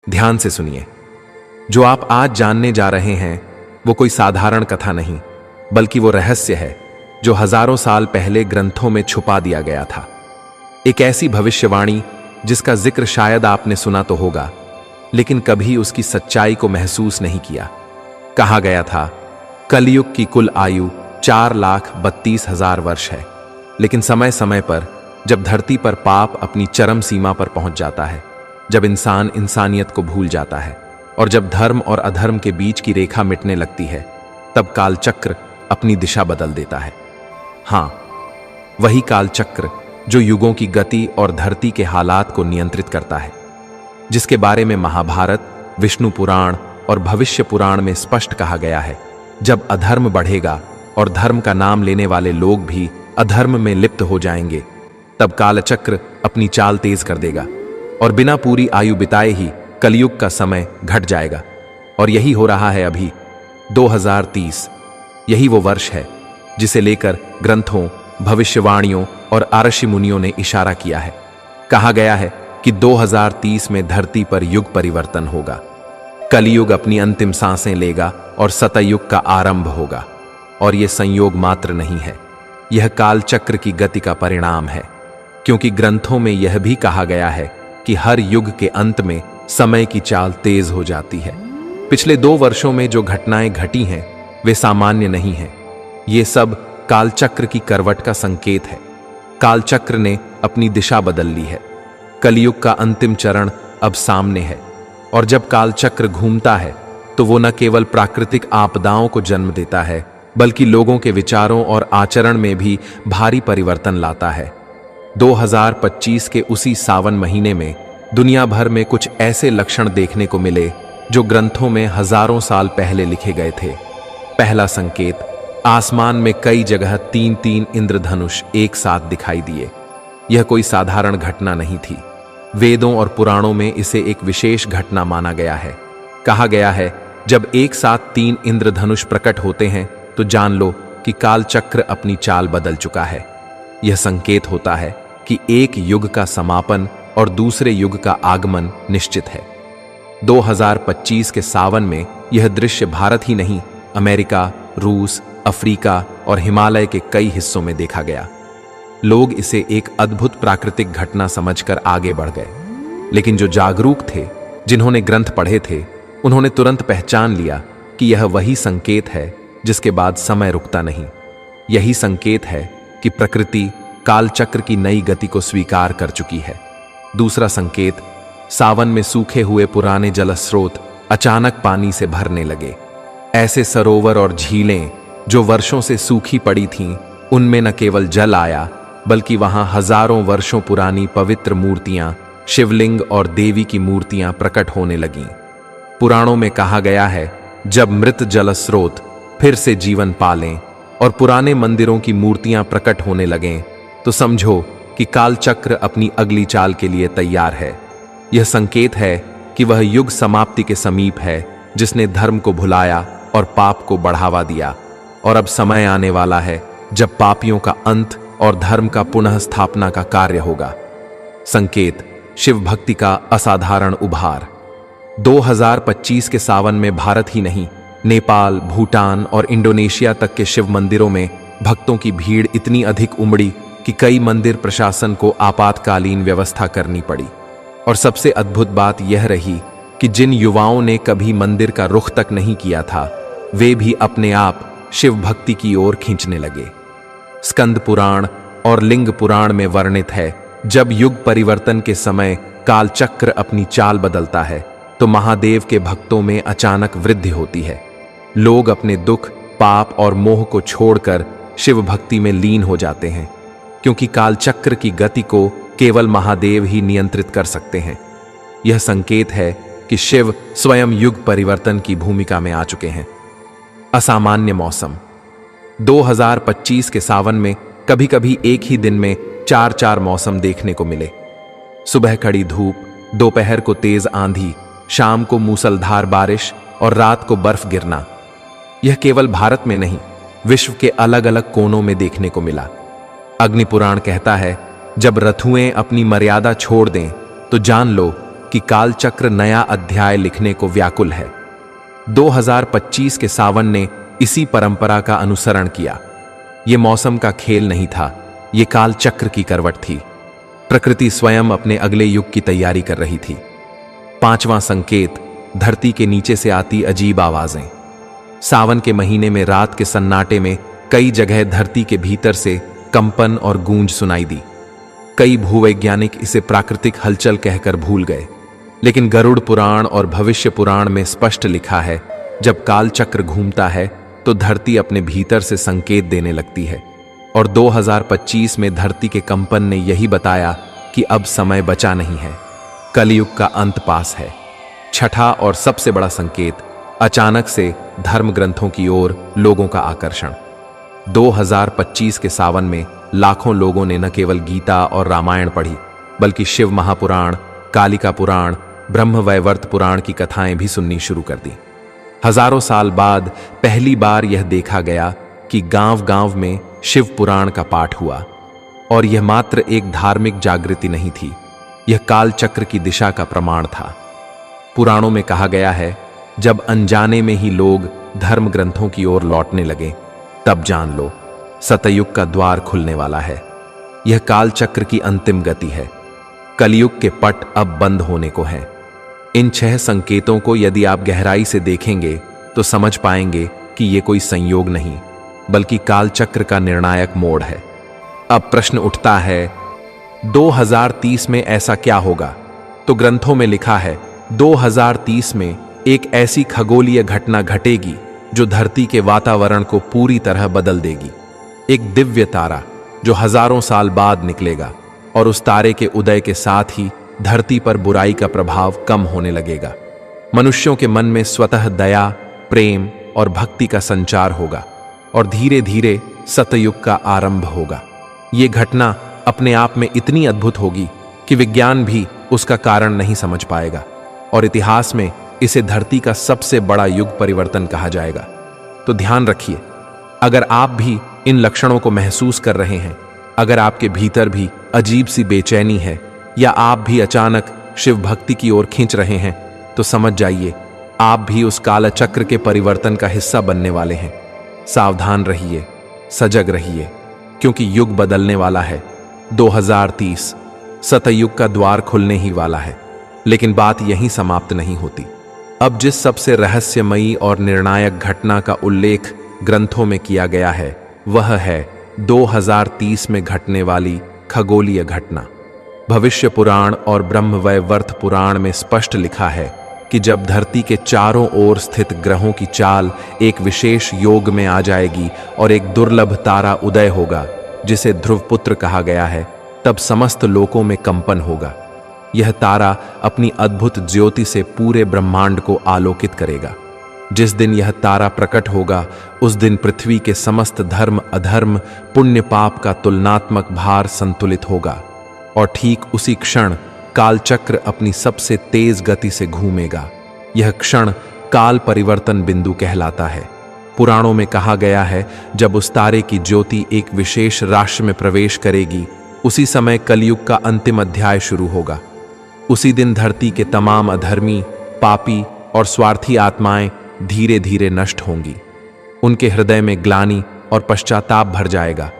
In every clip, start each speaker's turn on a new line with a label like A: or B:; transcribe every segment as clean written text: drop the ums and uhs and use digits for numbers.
A: ध्यान से सुनिए। जो आप आज जानने जा रहे हैं वो कोई साधारण कथा नहीं, बल्कि वो रहस्य है जो हजारों साल पहले ग्रंथों में छुपा दिया गया था। एक ऐसी भविष्यवाणी जिसका जिक्र शायद आपने सुना तो होगा, लेकिन कभी उसकी सच्चाई को महसूस नहीं किया। कहा गया था कलयुग की कुल आयु 4,32,000 वर्ष है, लेकिन समय समय पर जब धरती पर पाप अपनी चरम सीमा पर पहुंच जाता है, जब इंसान इंसानियत को भूल जाता है और जब धर्म और अधर्म के बीच की रेखा मिटने लगती है, तब कालचक्र अपनी दिशा बदल देता है। हां, वही कालचक्र जो युगों की गति और धरती के हालात को नियंत्रित करता है, जिसके बारे में महाभारत, विष्णु पुराण और भविष्य पुराण में स्पष्ट कहा गया है। जब अधर्म बढ़ेगा और धर्म का नाम लेने वाले लोग भी अधर्म में लिप्त हो जाएंगे, तब कालचक्र अपनी चाल तेज कर देगा और बिना पूरी आयु बिताए ही कलयुग का समय घट जाएगा। और यही हो रहा है अभी। 2030 यही वो वर्ष है जिसे लेकर ग्रंथों, भविष्यवाणियों और आर्षि मुनियों ने इशारा किया है। कहा गया है कि 2030 में धरती पर युग परिवर्तन होगा, कलयुग अपनी अंतिम सांसें लेगा और सतयुग का आरंभ होगा। और यह संयोग मात्र नहीं है, यह कालचक्र की गति का परिणाम है, क्योंकि ग्रंथों में यह भी कहा गया है कि हर युग के अंत में समय की चाल तेज हो जाती है। पिछले 2 वर्षों में जो घटनाएं घटी हैं वे सामान्य नहीं हैं। ये सब कालचक्र की करवट का संकेत है। कालचक्र ने अपनी दिशा बदल ली है। कलयुग का अंतिम चरण अब सामने है, और जब कालचक्र घूमता है तो वो न केवल प्राकृतिक आपदाओं को जन्म देता है, बल्कि लोगों के विचारों और आचरण में भी भारी परिवर्तन लाता है। 2025 के उसी सावन महीने में दुनिया भर में कुछ ऐसे लक्षण देखने को मिले जो ग्रंथों में हजारों साल पहले लिखे गए थे। पहला संकेत, आसमान में कई जगह 3-3 इंद्रधनुष एक साथ दिखाई दिए। यह कोई साधारण घटना नहीं थी। वेदों और पुराणों में इसे एक विशेष घटना माना गया है। कहा गया है जब एक साथ 3 इंद्रधनुष प्रकट होते हैं तो जान लो कि कालचक्र अपनी चाल बदल चुका है। यह संकेत होता है कि एक युग का समापन और दूसरे युग का आगमन निश्चित है। 2025 के सावन में यह दृश्य भारत ही नहीं, अमेरिका, रूस, अफ्रीका और हिमालय के कई हिस्सों में देखा गया। लोग इसे एक अद्भुत प्राकृतिक घटना समझकर आगे बढ़ गए, लेकिन जो जागरूक थे, जिन्होंने ग्रंथ पढ़े थे, उन्होंने तुरंत पहचान लिया कि यह वही संकेत है जिसके बाद समय रुकता नहीं। यही संकेत है कि प्रकृति कालचक्र की नई गति को स्वीकार कर चुकी है। दूसरा संकेत, सावन में सूखे हुए पुराने जलस्रोत अचानक पानी से भरने लगे। ऐसे सरोवर और झीलें जो वर्षों से सूखी पड़ी थीं, उनमें न केवल जल आया, बल्कि वहां हजारों वर्षों पुरानी पवित्र मूर्तियां, शिवलिंग और देवी की मूर्तियां प्रकट होने लगीं। पुराणों में कहा गया है जब मृत जलस्रोत फिर से जीवन पालें और पुराने मंदिरों की मूर्तियां प्रकट होने लगें, तो समझो कि कालचक्र अपनी अगली चाल के लिए तैयार है। यह संकेत है कि वह युग समाप्ति के समीप है जिसने धर्म को भुलाया और पाप को बढ़ावा दिया, और अब समय आने वाला है जब पापियों का अंत और धर्म का पुनः स्थापना का कार्य होगा। संकेत, शिव भक्ति का असाधारण उभार। 2025 के सावन में भारत ही नहीं, नेपाल, भूटान और इंडोनेशिया तक के शिव मंदिरों में भक्तों की भीड़ इतनी अधिक उमड़ी कि कई मंदिर प्रशासन को आपातकालीन व्यवस्था करनी पड़ी। और सबसे अद्भुत बात यह रही कि जिन युवाओं ने कभी मंदिर का रुख तक नहीं किया था, वे भी अपने आप शिव भक्ति की ओर खींचने लगे। स्कंद पुराण और लिंग पुराण में वर्णित है, जब युग परिवर्तन के समय कालचक्र अपनी चाल बदलता है तो महादेव के भक्तों में अचानक वृद्धि होती है। लोग अपने दुख, पाप और मोह को छोड़कर शिव भक्ति में लीन हो जाते हैं, क्योंकि कालचक्र की गति को केवल महादेव ही नियंत्रित कर सकते हैं। यह संकेत है कि शिव स्वयं युग परिवर्तन की भूमिका में आ चुके हैं। असामान्य मौसम। 2025 के सावन में कभी कभी एक ही दिन में 4-4 मौसम देखने को मिले। सुबह खड़ी धूप, दोपहर को तेज आंधी, शाम को मूसलधार बारिश और रात को बर्फ गिरना। यह केवल भारत में नहीं, विश्व के अलग अलग कोनों में देखने को मिला। अग्नि पुराण कहता है, जब रथुएं अपनी मर्यादा छोड़ दें तो जान लो कि कालचक्र नया अध्याय लिखने को व्याकुल है। 2025 के सावन ने इसी परंपरा का अनुसरण किया। ये मौसम का खेल नहीं था, ये कालचक्र की करवट थी। प्रकृति स्वयं अपने अगले युग की तैयारी कर रही थी। 5वां संकेत, धरती के नीचे से आती अजीब आवाजें। सावन के महीने में रात के सन्नाटे में कई जगह धरती के भीतर से कंपन और गूंज सुनाई दी। कई भूवैज्ञानिक इसे प्राकृतिक हलचल कहकर भूल गए, लेकिन गरुड़ पुराण और भविष्य पुराण में स्पष्ट लिखा है, जब कालचक्र घूमता है तो धरती अपने भीतर से संकेत देने लगती है। और 2025 में धरती के कंपन ने यही बताया कि अब समय बचा नहीं है, कलयुग का अंत पास है। छठा और सबसे बड़ा संकेत, अचानक से धर्म ग्रंथों की ओर लोगों का आकर्षण। 2025 के सावन में लाखों लोगों ने न केवल गीता और रामायण पढ़ी, बल्कि शिव महापुराण, कालिका पुराण, ब्रह्मवैवर्त पुराण की कथाएं भी सुननी शुरू कर दी। हजारों साल बाद पहली बार यह देखा गया कि गांव-गांव में शिव पुराण का पाठ हुआ। और यह मात्र एक धार्मिक जागृति नहीं थी, यह कालचक्र की दिशा का प्रमाण था। पुराणों में कहा गया है, जब अनजाने में ही लोग धर्म ग्रंथों की ओर लौटने लगे, तब जान लो सतयुग का द्वार खुलने वाला है। यह कालचक्र की अंतिम गति है। कलयुग के पट अब बंद होने को हैं। इन 6 संकेतों को यदि आप गहराई से देखेंगे तो समझ पाएंगे कि यह कोई संयोग नहीं, बल्कि कालचक्र का निर्णायक मोड़ है। अब प्रश्न उठता है, 2030 में ऐसा क्या होगा? तो ग्रंथों में लिखा है, 2030 में एक ऐसी खगोलीय घटना घटेगी जो धरती के वातावरण को पूरी तरह बदल देगी। एक दिव्य तारा जो हजारों साल बाद निकलेगा, और उस तारे के उदय के साथ ही धरती पर बुराई का प्रभाव कम होने लगेगा। मनुष्यों के मन में स्वतः दया, प्रेम और भक्ति का संचार होगा, और धीरे धीरे सतयुग का आरंभ होगा। ये घटना अपने आप में इतनी अद्भुत होगी कि विज्ञान भी उसका कारण नहीं समझ पाएगा, और इतिहास में इसे धरती का सबसे बड़ा युग परिवर्तन कहा जाएगा। तो ध्यान रखिए, अगर आप भी इन लक्षणों को महसूस कर रहे हैं, अगर आपके भीतर भी अजीब सी बेचैनी है, या आप भी अचानक शिव भक्ति की ओर खींच रहे हैं, तो समझ जाइए आप भी उस कालचक्र के परिवर्तन का हिस्सा बनने वाले हैं। सावधान रहिए, सजग रहिए, क्योंकि युग बदलने वाला है। 2030 सतयुग का द्वार खुलने ही वाला है। लेकिन बात यहीं समाप्त नहीं होती। अब जिस सबसे रहस्यमयी और निर्णायक घटना का उल्लेख ग्रंथों में किया गया है, वह है 2030 में घटने वाली खगोलीय घटना। भविष्य पुराण और ब्रह्मवैवर्त पुराण में स्पष्ट लिखा है कि जब धरती के चारों ओर स्थित ग्रहों की चाल एक विशेष योग में आ जाएगी और एक दुर्लभ तारा उदय होगा, जिसे ध्रुवपुत्र कहा गया है, तब समस्त लोकों में कंपन होगा। यह तारा अपनी अद्भुत ज्योति से पूरे ब्रह्मांड को आलोकित करेगा। जिस दिन यह तारा प्रकट होगा, उस दिन पृथ्वी के समस्त धर्म अधर्म, पुण्य पाप का तुलनात्मक भार संतुलित होगा, और ठीक उसी क्षण कालचक्र अपनी सबसे तेज गति से घूमेगा। यह क्षण काल परिवर्तन बिंदु कहलाता है। पुराणों में कहा गया है, जब उस तारे की ज्योति एक विशेष राशि में प्रवेश करेगी, उसी समय कलयुग का अंतिम अध्याय शुरू होगा। उसी दिन धरती के तमाम अधर्मी, पापी और स्वार्थी आत्माएं धीरे धीरे नष्ट होंगी। उनके हृदय में ग्लानि और पश्चाताप भर जाएगा।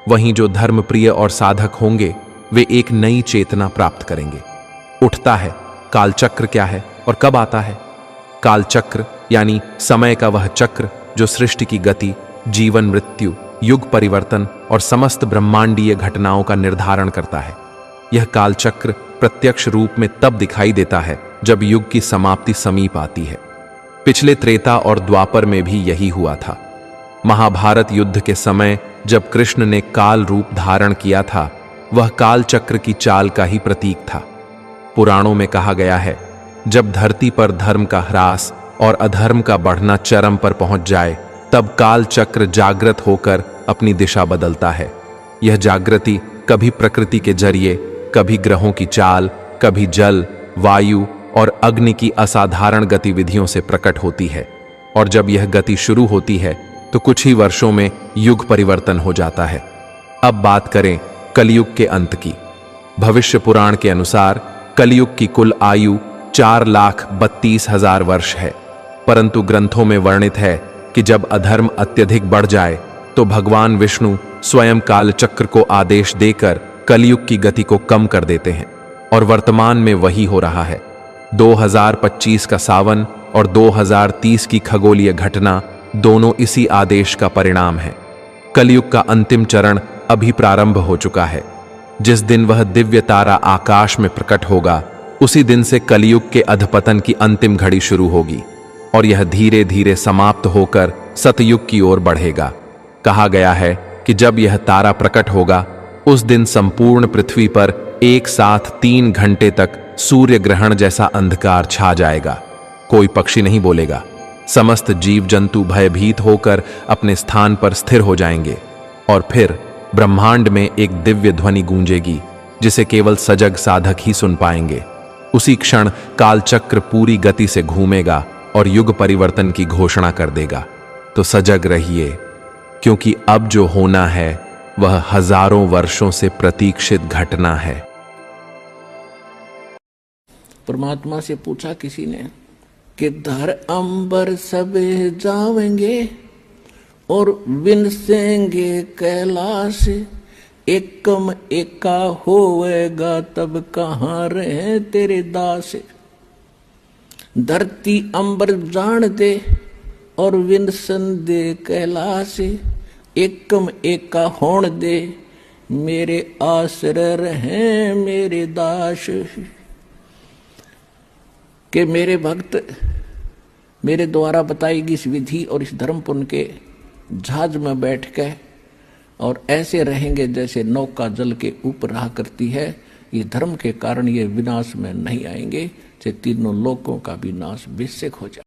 A: वहीं जो धर्मप्रिय और साधक होंगे, वे एक नई चेतना प्राप्त करेंगे। उठता है, कालचक्र क्या है और कब आता है? कालचक्र यानी समय का वह चक्र जो सृष्टि की गति, जीवन मृत्यु, युग परिवर्तन और समस्त ब्रह्मांडीय घटनाओं का निर्धारण करता है। यह कालचक्र प्रत्यक्ष रूप में तब दिखाई देता है जब युग की समाप्ति समीप आती है। पिछले त्रेता और द्वापर में भी यही हुआ था। महाभारत युद्ध के समय जब कृष्ण ने काल रूप धारण किया था, वह कालचक्र की चाल का ही प्रतीक था। पुराणों में कहा गया है, जब धरती पर धर्म का ह्रास और अधर्म का बढ़ना चरम पर पहुंच जाए, तब कालचक्र जागृत होकर अपनी दिशा बदलता है। यह जागृति कभी प्रकृति के जरिए, कभी ग्रहों की चाल, कभी जल, वायु और अग्नि की असाधारण गतिविधियों से प्रकट होती है। और जब यह गति शुरू होती है तो कुछ ही वर्षों में युग परिवर्तन हो जाता है। अब बात करें कलयुग के अंत की। भविष्य पुराण के अनुसार कलयुग की कुल आयु 4,32,000 वर्ष है। परंतु ग्रंथों में वर्णित है कि जब अधर्म अत्यधिक बढ़ जाए तो भगवान विष्णु स्वयं कालचक्र को आदेश देकर कलयुग की गति को कम कर देते हैं, और वर्तमान में वही हो रहा है। 2025 का सावन और 2030 की खगोलीय घटना दोनों इसी आदेश का परिणाम है। कलयुग का अंतिम चरण अभी प्रारंभ हो चुका है। जिस दिन वह दिव्य तारा आकाश में प्रकट होगा, उसी दिन से कलयुग के अधपतन की अंतिम घड़ी शुरू होगी और यह धीरे धीरे समाप्त होकर सतयुग की ओर बढ़ेगा। कहा गया है कि जब यह तारा प्रकट होगा, उस दिन संपूर्ण पृथ्वी पर एक साथ 3 घंटे तक सूर्य ग्रहण जैसा अंधकार छा जाएगा। कोई पक्षी नहीं बोलेगा। समस्त जीव जंतु भयभीत होकर अपने स्थान पर स्थिर हो जाएंगे और फिर ब्रह्मांड में एक दिव्य ध्वनि गूंजेगी जिसे केवल सजग साधक ही सुन पाएंगे। उसी क्षण कालचक्र पूरी गति से घूमेगा और युग परिवर्तन की घोषणा कर देगा। तो सजग रहिए, क्योंकि अब जो होना है वह हजारों वर्षों से प्रतीक्षित घटना है।
B: परमात्मा से पूछा किसी ने कि धर अंबर सब जावेंगे और विनसेंगे कैलाश, एकम एका होवेगा तब कहाँ रहे तेरे दास। धरती अंबर जान दे और विनसन दे कैलाश, एकम एका होण दे मेरे आश्रय रहे मेरे दास। कि मेरे भक्त मेरे द्वारा बताई गई इस विधि और इस धर्म पुण्य के जहाज में बैठ के और ऐसे रहेंगे जैसे नौका जल के ऊपर रहा करती है। ये धर्म के कारण ये विनाश में नहीं आएंगे, चाहे तीनों लोकों का भी नाश बेशक हो जाए।